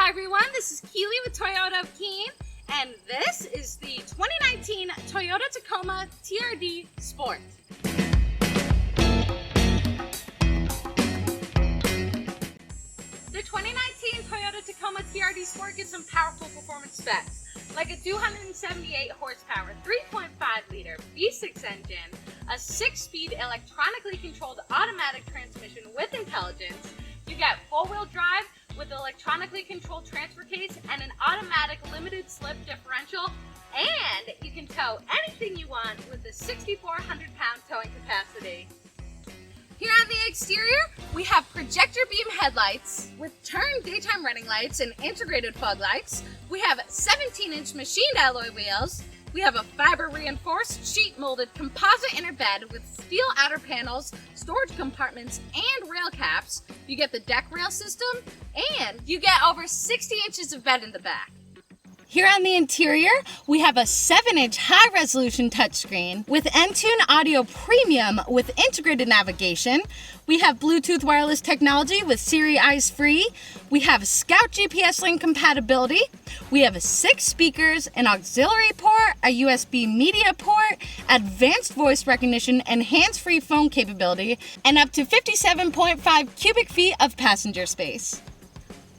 Hi everyone, this is Keely with Toyota of Keene, and this is the 2019 Toyota Tacoma TRD Sport. The 2019 Toyota Tacoma TRD Sport gets some powerful performance specs, like a 278 horsepower, 3.5 liter V6 engine, a 6-speed electronically controlled automatic transmission with intelligence. You get 4-wheel drive with electronically controlled transfer case and an automatic limited slip differential, and you can tow anything you want with a 6,400-pound towing capacity. Here on the exterior, we have projector beam headlights with turn daytime running lights and integrated fog lights. We have 17-inch machined alloy wheels. We have a fiber reinforced sheet molded composite inner bed with steel outer panels, storage compartments, and rail caps. You get the deck rail system, and you get over 60 inches of bed in the back. Here on the interior, we have a 7-inch high-resolution touchscreen with Entune Audio Premium with integrated navigation. We have Bluetooth wireless technology with Siri Eyes Free. We have Scout GPS Link compatibility. We have 6 speakers, an auxiliary port, a USB media port, advanced voice recognition and hands-free phone capability, and up to 57.5 cubic feet of passenger space.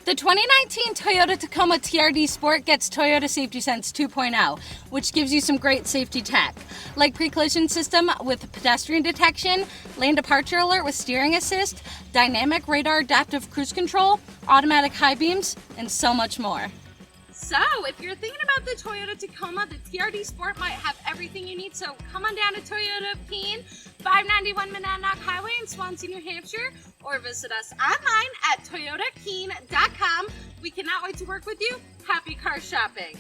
The 2019 Toyota Tacoma TRD Sport gets Toyota Safety Sense 2.0, which gives you some great safety tech, like pre-collision system with pedestrian detection, lane departure alert with steering assist, dynamic radar adaptive cruise control, automatic high beams, and so much more. So, if you're thinking about the Toyota Tacoma, the TRD Sport might have everything you need, so come on down to Toyota of Keene, 591 Monadnock Highway in Swansea, New Hampshire, or visit us online at toyotakeene.com. We cannot wait to work with you. Happy car shopping!